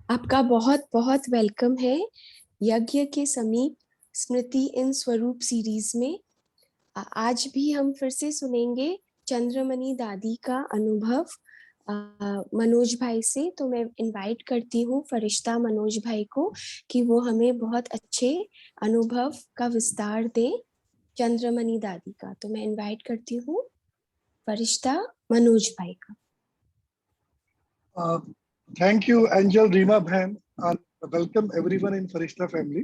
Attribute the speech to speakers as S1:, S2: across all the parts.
S1: आपका बहुत बहुत वेलकम है यज्ञ के समीप स्मृति इन स्वरूप सीरीज में। आज भी हम फिर से सुनेंगे चंद्रमणि दादी का अनुभव मनोज भाई से। तो मैं इनवाइट करती हूँ फरिश्ता मनोज भाई को कि वो हमें बहुत अच्छे अनुभव का विस्तार दें चंद्रमणि दादी का। तो मैं इनवाइट करती हूँ फरिश्ता मनोज भाई का।
S2: Thank you, Angel, Reema Bhan, and welcome everyone in Farishta family.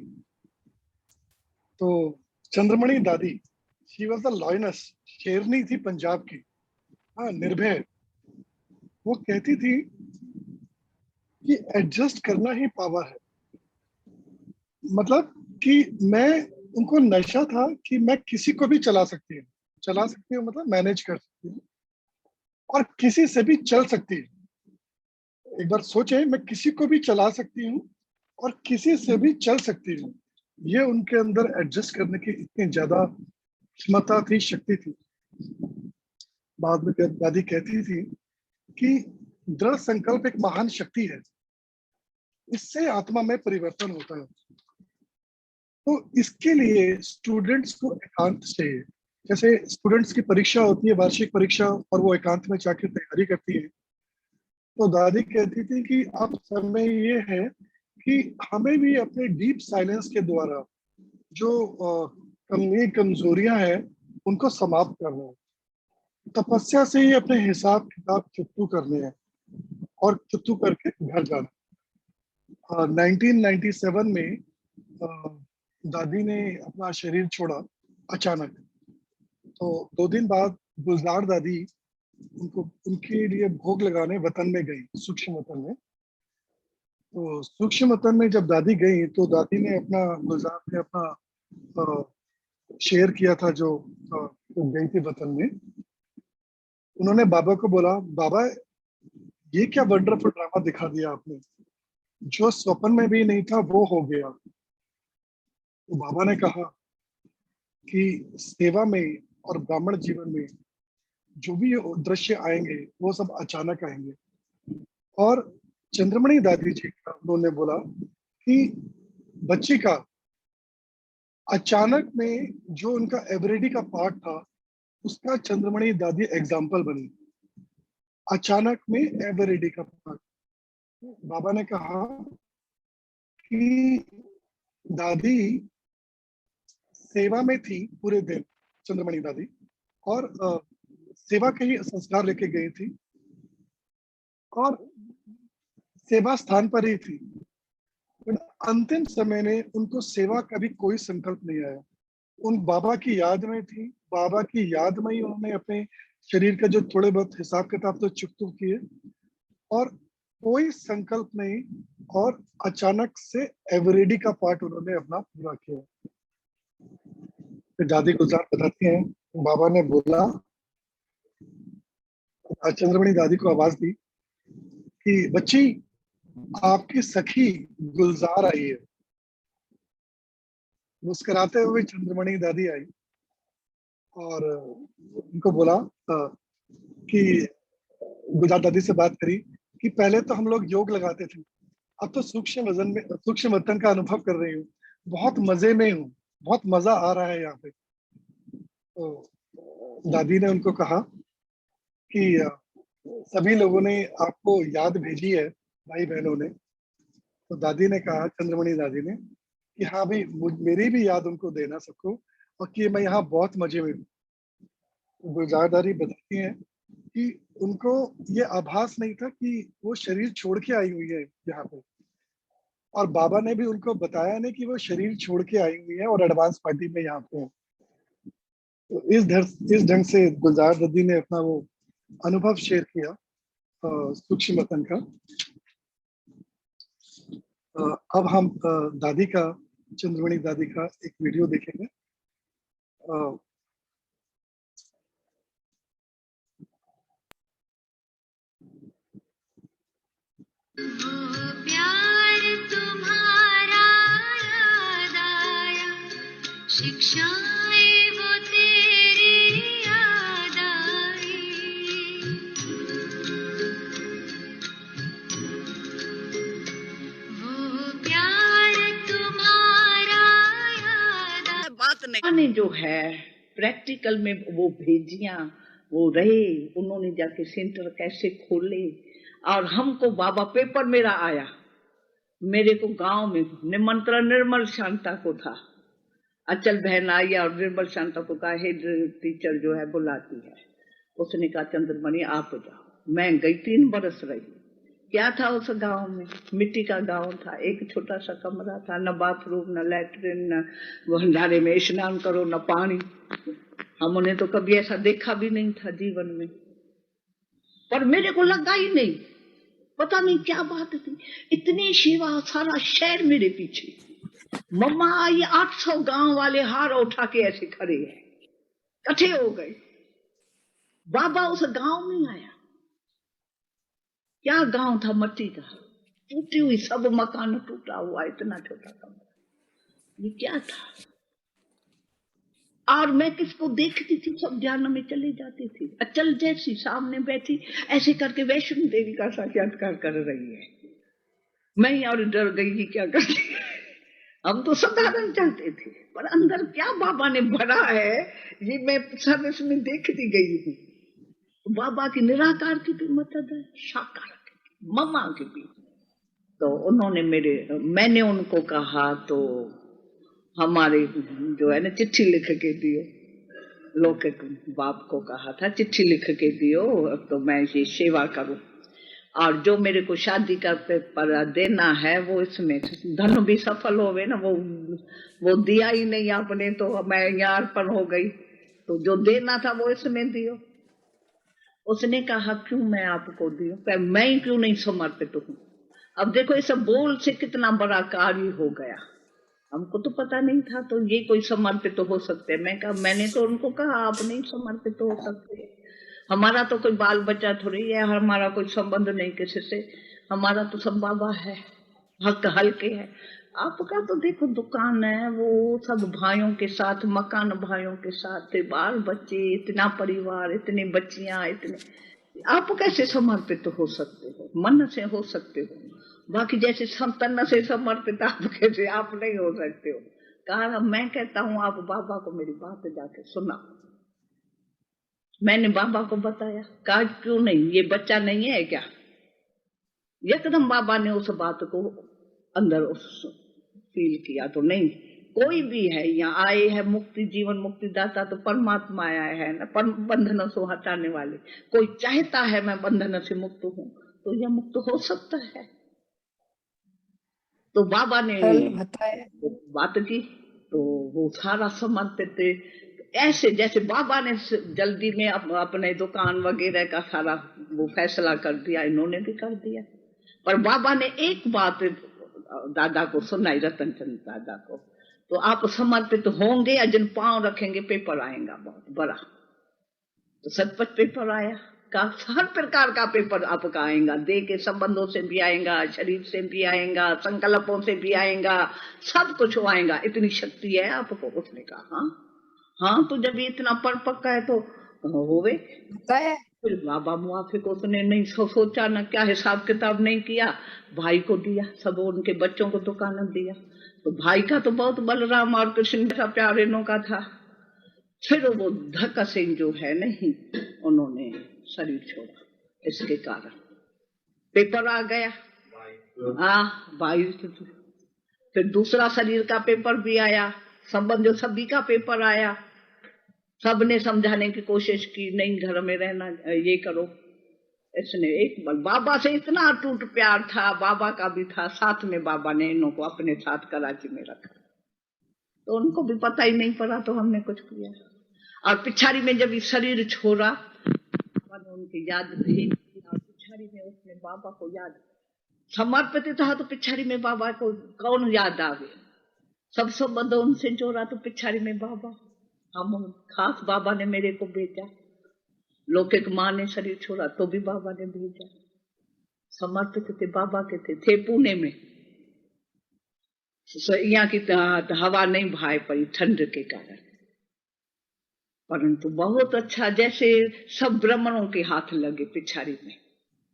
S2: तो चंद्रमणि दादी, she was the lioness, शेरनी थी पंजाब की। हाँ, निर्भय। वो कहती थी कि एडजस्ट करना ही पावर है। मतलब कि मैं उनको नशा था कि मैं किसी को भी चला सकती हूँ मतलब मैनेज कर सकती हूँ और किसी से भी चल सकती है। एक बार सोचे, मैं किसी को भी चला सकती हूँ और किसी से भी चल सकती हूँ। ये उनके अंदर एडजस्ट करने की इतनी ज्यादा क्षमता थी, शक्ति थी। बाद में दादी कहती थी कि दृढ़ संकल्प एक महान शक्ति है, इससे आत्मा में परिवर्तन होता है। तो इसके लिए स्टूडेंट्स को एकांत चाहिए। जैसे स्टूडेंट्स की परीक्षा होती है, वार्षिक परीक्षा, और वो एकांत में जाकर तैयारी करती है। तो दादी कहती थी कि अब समय ये है कि हमें भी अपने डीप साइलेंस के द्वारा जो कमजोरियां हैं उनको समाप्त करना है। तपस्या से ही अपने हिसाब किताब चुकतू करने हैं और चुकतू करके घर जाना। 1997 में दादी ने अपना शरीर छोड़ा अचानक। तो 2 दिन बाद गुलजार दादी उनको उनके लिए भोग लगाने वतन में गई, सूक्ष्म वतन में। तो सूक्ष्म वतन में जब दादी गई तो दादी ने गुलजार ने अपना शेयर किया था जो गई थी वतन में। उन्होंने बाबा को बोला, बाबा ये क्या वंडरफुल ड्रामा दिखा दिया आपने, जो स्वप्न में भी नहीं था वो हो गया। तो बाबा ने कहा कि सेवा में और ब्राह्मण जीवन में जो भी दृश्य आएंगे वो सब अचानक आएंगे। और चंद्रमणि दादी जी का उन्होंने बोला कि बच्ची का अचानक में जो उनका एवरेडी का पार्ट था उसका चंद्रमणि दादी एग्जाम्पल बनी। अचानक में एवरेडी का पार्ट। बाबा ने कहा कि दादी सेवा में थी पूरे दिन, चंद्रमणि दादी, और सेवा के ही संस्कार लेके गई थी और सेवा स्थान पर ही थी। अंतिम समय में उनको सेवा का भी कोई संकल्प नहीं आया। उन बाबा की याद में थी, बाबा की याद में ही उन्होंने अपने शरीर का जो थोड़े बहुत हिसाब किताब तो चुकतू किए और कोई संकल्प नहीं, और अचानक से एवरेडी का पार्ट उन्होंने अपना पूरा किया। फिर दादी गुलजार बताती हैं, बाबा ने बोला, चंद्रमणि दादी को आवाज दी कि बच्ची आपकी सखी गुलजार आई है। मुस्कुराते हुए चंद्रमणि दादी आई और उनको बोला कि गुलजार दादी से बात करी कि पहले तो हम लोग योग लगाते थे, अब तो सूक्ष्म वतन का अनुभव कर रही हूँ, बहुत मजे में हूँ, बहुत मजा आ रहा है यहाँ पे। तो दादी ने उनको कहा कि सभी लोगों ने आपको याद भेजी है, भाई बहनों ने। तो दादी ने कहा, चंद्रमणि दादी ने, कि हाँ भाई, मेरी भी याद उनको देना सबको, और कि मैं यहाँ बहुत मजे में हूँ। तो गुलजार दादी बताती हैं कि उनको ये आभास नहीं था कि वो शरीर छोड़ के आई हुई है यहाँ पे, और बाबा ने भी उनको बताया नहीं कि वो शरीर छोड़ के आई हुई है और एडवांस पार्टी में यहाँ पे है। तो इस ढंग से गुलजार दादी ने अपना वो अनुभव शेयर किया सूक्ष्म वतन का। अब हम दादी का, चंद्रमणि दादी का एक वीडियो देखेंगे।
S3: प्यार तुम्हारा
S1: शिक्षाएं वो तेरी याद आई, वो प्यार तुम्हारा याद आई।
S3: बात नहीं जो है प्रैक्टिकल में वो भेजियां वो रहे, उन्होंने जाके सेंटर कैसे खोले। और हमको बाबा पेपर मेरा आया, मेरे को गांव में निमंत्रण निर्मल शांता को था, अचल बहन आई और निर्मल शांता को कहा हेड टीचर जो है बुलाती है। उसने कहा चंद्रमणि आप जाओ। मैं गई, 3 बरस रही। क्या था उस गांव में, मिट्टी का गांव था, एक छोटा सा कमरा था, न बाथरूम न लैट्रिन, न भंडारे में स्नान करो न पानी। हमने तो कभी ऐसा देखा भी नहीं था जीवन में, पर मेरे को लगा ही नहीं, पता नहीं क्या बात थी, इतनी सेवा, सारा शहर मेरे पीछे। मम्मा ये 800 गांव वाले हार उठा के ऐसे खड़े हैं, इकट्ठे हो गए। बाबा उस गांव में आया, क्या गांव था, मट्टी का, टूटी हुई, सब मकान टूटा हुआ, इतना छोटा कमरा, ये क्या था। और मैं किसको देखती थी, सब ध्यान में चली जाती थी। अचल जैसी सामने बैठी ऐसे करके वैष्णो देवी का साक्षात्कार कर रही है। मैं और डर गई कि क्या करती। हम तो साधारण चलते थे, पर अंदर क्या बाबा ने भरा है ये मैं सर्विस में देखती गई हूँ। बाबा की निराकार की भी मदद है, साकार की, मम्मा की भी। तो उन्होंने मैंने उनको कहा, तो हमारे जो है ना चिट्ठी लिख के दियो, लौकिक बाप को कहा था चिट्ठी लिख के दियो तो मैं ये सेवा करूं। और जो मेरे को शादी का पेपर देना है वो इसमें धन भी सफल होवे ना, वो दिया ही नहीं आपने, तो मैं यहाँ अर्पण हो गई। तो जो देना था वो इसमें दियो। उसने कहा क्यों मैं आपको दियो, मैं ही क्यों नहीं समर्पित हूँ। अब देखो इस बोल से कितना बड़ा कार्य हो गया, हमको तो पता नहीं था। तो ये कोई समर्पित तो हो सकते, मैं कहा, मैंने तो उनको कहा आप नहीं समर्पित हो सकते, हमारा तो कोई बाल बच्चा थोड़ी है, हमारा कोई संबंध नहीं किसी से, हमारा तो सब बाबा है, हक हल्के है। आपका तो देखो दुकान है, वो सब भाइयों के साथ, मकान भाइयों के साथ, बाल बच्चे, इतना परिवार, इतनी बच्चियां, इतने, आप कैसे समर्पित हो सकते हो, मन से हो सकते हो, बाकी जैसे तन से समर्पित आप कैसे, आप नहीं हो सकते हो। कहा मैं कहता हूँ आप बाबा को मेरी बात जाके सुना। मैंने बाबा को बताया, कहा क्यों नहीं, ये बच्चा नहीं है क्या। एकदम बाबा ने उस बात को अंदर उस फील किया। तो नहीं, कोई भी है यहाँ आए है, मुक्ति जीवन मुक्ति दाता तो परमात्मा आया है ना, बंधनों से हटाने वाले। कोई चाहता है मैं बंधन से मुक्त हूँ तो यह मुक्त हो सकता है। तो बाबा ने बात की, तो वो सारा समर्पित, ऐसे जैसे बाबा ने जल्दी में अपने दुकान वगैरह का सारा वो फैसला कर दिया, इन्होंने भी कर दिया। पर बाबा ने एक बात दादा को सुनाई, रतन चंद दादा को, तो आप समर्पित होंगे या जिन पांव रखेंगे पेपर आएगा बहुत बड़ा। तो सचपच पेपर आया, का हर प्रकार का पेपर आपका आएगा, देह के संबंधों से भी आएगा, शरीर से भी आएगा, संकल्पों से भी आएगा, सब कुछ आएगा, इतनी शक्ति है आपको। उसने कहा हाँ हाँ, तो जब इतना पढ़ पक्का है तो होवे। फिर बाबा मुआफिक उसने नहीं सोचा ना, क्या हिसाब किताब नहीं किया, भाई को दिया, सब उनके बच्चों को दुकान दिया। तो भाई का तो बहुत बलराम और कृष्ण जैसा प्यार इनों का था। फिर वो धक्का सिंह जो है नहीं, उन्होंने शरीर छोड़ा, इसके कारण पेपर आ गया। हाँ भाई, फिर दूसरा शरीर का पेपर भी आया, संबंध सभी का पेपर आया। सबने समझाने की कोशिश की, नहीं घर में रहना, ये करो। इसने एक बाबा से इतना अटूट प्यार था, बाबा का भी था, साथ में बाबा ने इन्हों को अपने साथ कराची में रखा। तो उनको भी पता ही नहीं पड़ा, तो हमने कुछ किया। और पिछाड़ी में जब शरीर छोड़ा, उनकी याद थी, और पिछाड़ी में उसने बाबा को याद समर्पित था, तो पिछाड़ी में बाबा को कौन याद आ गया, सब संबंध उनसे जोड़ा, तो पिछाड़ी में बाबा। हम खास बाबा ने मेरे को भेजा, लौकिक माँ ने शरीर छोड़ा तो भी बाबा ने भेजा। समर्पित थे बाबा के, थे पुणे में, यहाँ की हवा नहीं भाई पड़ी ठंड के कारण, परंतु बहुत अच्छा, जैसे सब ब्राह्मणों के हाथ लगे पिछाड़ी में।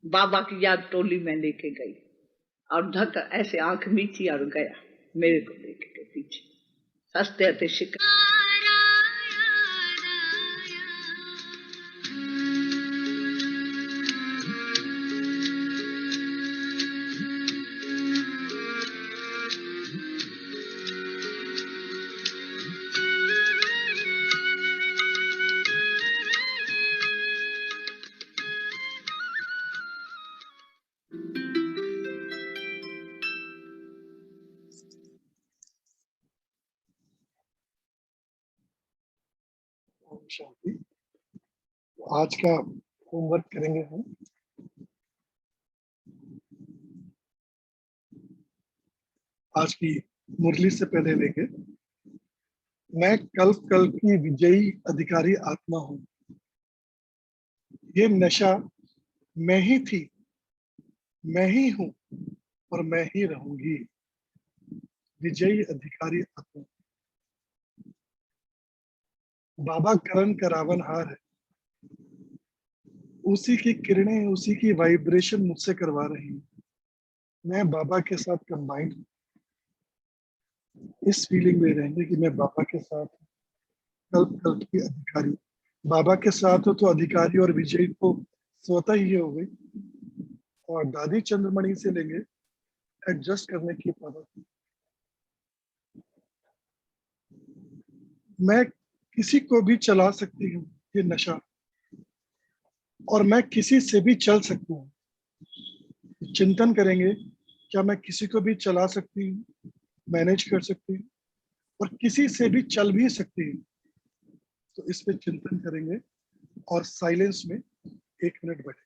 S3: बाबा की याद टोली में लेके गई और धक ऐसे आंख मीची और गया मेरे को लेके के पीछे हंसते हंसते शिकार।
S2: ओम शांति। आज का होमवर्क करेंगे हम। आज की मुरली से पहले लेंगे, मैं कल की विजयी अधिकारी आत्मा हूं। ये नशा मैं ही थी, मैं ही हूं और मैं ही रहूंगी। विजयी अधिकारी आत्मा। बाबा करण का रावणहार है, उसी की किरणें, उसी की वाइब्रेशन मुझसे करवा रही है। मैं बाबा के साथ कंबाइंड, इस फीलिंग में रहेंगे कि मैं बाबा के साथ कल की अधिकारी। बाबा के साथ हो तो अधिकारी और विजयी तो स्वतः ही हो गई। और दादी चंद्रमणि से लेंगे एडजस्ट करने की पावर। मैं किसी को भी चला सकती हूँ, ये नशा, और मैं किसी से भी चल सकती हूँ। चिंतन करेंगे, क्या मैं किसी को भी चला सकती हूँ, मैनेज कर सकती हूँ और किसी से भी चल भी सकती हूँ। तो इस पे चिंतन करेंगे और साइलेंस में 1 मिनट बैठे।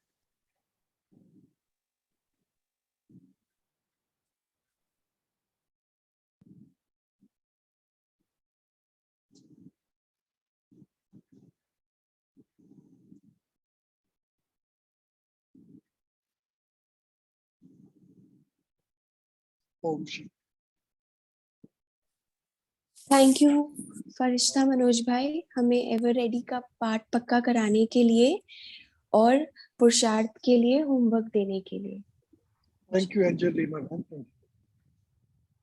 S2: ओम शांति।
S1: थैंक यू फरिश्ता मनोज भाई, हमें एवर रेडी का पाठ पक्का कराने के लिए और पुरुषार्थ के लिए होमवर्क देने के लिए।
S2: Thank you angel Lima ma'am.